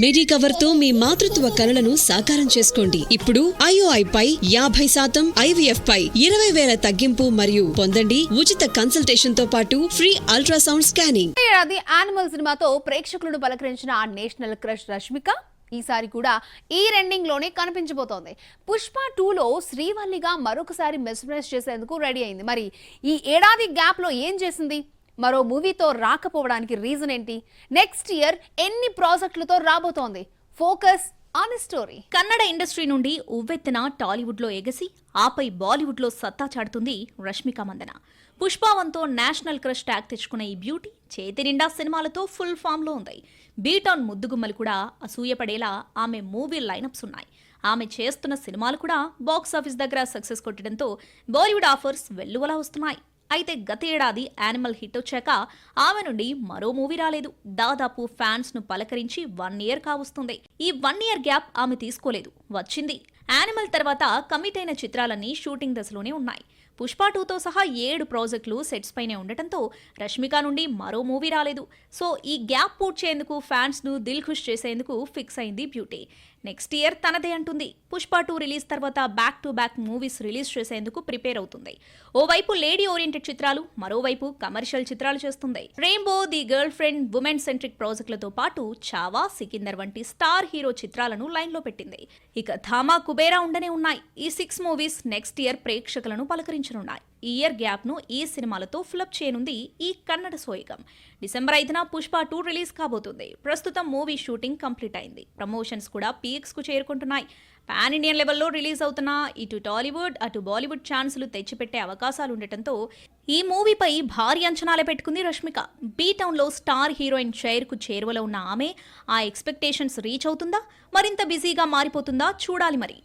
మిడి cover తో మీ మాతృత్వ కలలను సాకారం చేసుకోండి. ఇప్పుడు IOI పై 50% IVF పై 20,000 తగ్గింపు మరియు పొందండి ఉచిత కన్సల్టేషన్ తో పాటు ఫ్రీ అల్ట్రాసౌండ్ స్కానింగ్. ఏడాది యానిమల్ సినిమాతో ప్రేక్షకులను పలకరించిన ఆ నేషనల్ క్రష్ రష్మిక ఈసారి కూడా ఈ రెండింగ్ లోనే కనిపించబోతోంది. పుష్ప 2లో శ్రీవల్లిగా మరొకసారి మెస్మరైజ్ చేసేందుకు రెడీ అయింది. మరి ఈ ఏడాది గ్యాప్ లో ఏం చేసింది? మరో మూవీతో రాకపోవడానికి రీజన్ ఏంటి? నెక్స్ట్ ఇయర్ ఎన్ని ప్రాజెక్టులతో రాబోతోంది? Focus on story. Kannada industry నుండి ఉవ్వెత్తిన టాలీవుడ్ లో ఎగసి ఆపై బాలీవుడ్ లో సత్తా చాటుతుంది రష్మిక మందన. పుష్ప 1తో నేషనల్ క్రష్ ట్యాగ్ తెచ్చుకున్న ఈ బ్యూటీ చేతి నిండా సినిమాలతో ఫుల్ ఫామ్ లో ఉంది. బీట్ ఆన్ ముద్దుగుమ్మలు కూడా అసూయపడేలా ఆమె మూవీ లైనప్స్ ఉన్నాయి. ఆమె చేస్తున్న సినిమాలు కూడా బాక్సాఫీస్ దగ్గర సక్సెస్ కొట్టడంతో బాలీవుడ్ ఆఫర్స్ వెల్లువలా వస్తున్నాయి. అయితే గత ఏడాది యానిమల్ హిట్ వచ్చాక ఆమె నుండి మరో మూవీ రాలేదు. దాదాపు ఫ్యాన్స్ ను పలకరించి 1 ఇయర్ కావస్తుంది. ఈ 1 ఇయర్ గ్యాప్ ఆమె తీసుకోలేదు, వచ్చింది. యానిమల్ తర్వాత కమిట్ అయిన చిత్రాలన్నీ షూటింగ్ దశలోనే ఉన్నాయి. పుష్ప 2తో సహా 7 ప్రాజెక్టులు సెట్స్ పైనే ఉండటంతో రష్మిక నుండి మరో మూవీ రాలేదు. సో ఈ గ్యాప్ పూడ్చేందుకు ఫ్యాన్స్ ను దిల్ ఖుష్ చేసేందుకు ఫిక్స్ అయింది బ్యూటీ. నెక్స్ట్ ఇయర్ తనదే అంటుంది. పుష్ప 2 రిలీజ్ తర్వాత back to back movies release చేసేందుకు ప్రిపేర్ అవుతుంది. ఓవైపు లేడీ ఓరియంటెడ్ చిత్రాలు, మరోవైపు కమర్షియల్ చిత్రాలు చేస్తుంది. Rainbow, the girlfriend, women centric ప్రాజెక్టులతో పాటు చావా, సికిందర్ వంటి స్టార్ హీరో చిత్రాలను లైన్లో పెట్టింది. ఇక ధామా, కుబేరా ఉండనే ఉన్నాయి. ఈ 6 మూవీస్ నెక్స్ట్ ఇయర్ ప్రేక్షకులను పలకరించనున్నాయి. ఈ ఇయర్ గ్యాప్ ను ఈ సినిమాలతో ఫిలప్ చేయనుంది ఈ కన్నడ సోయగం. డిసెంబర్ 5న పుష్ప 2 రిలీజ్ కాబోతుంది. ప్రస్తుతం మూవీ షూటింగ్ కంప్లీట్ అయింది. ప్రమోషన్స్ కూడా పీక్స్ కు చేరుకుంటున్నాయి. పాన్ ఇండియన్ లెవెల్లో రిలీజ్ అవుతున్న ఇటు టాలీవుడ్ అటు బాలీవుడ్ ఛాన్సులు తెచ్చిపెట్టే అవకాశాలుండటంతో ఈ మూవీపై భారీ అంచనాలే పెట్టుకుంది రష్మిక. బీ టౌన్ లో స్టార్ హీరోయిన్ చైర్ కు చేరువలో ఉన్న ఆమె ఆ ఎక్స్పెక్టేషన్స్ రీచ్ అవుతుందా, మరింత బిజీగా మారిపోతుందా చూడాలి మరి.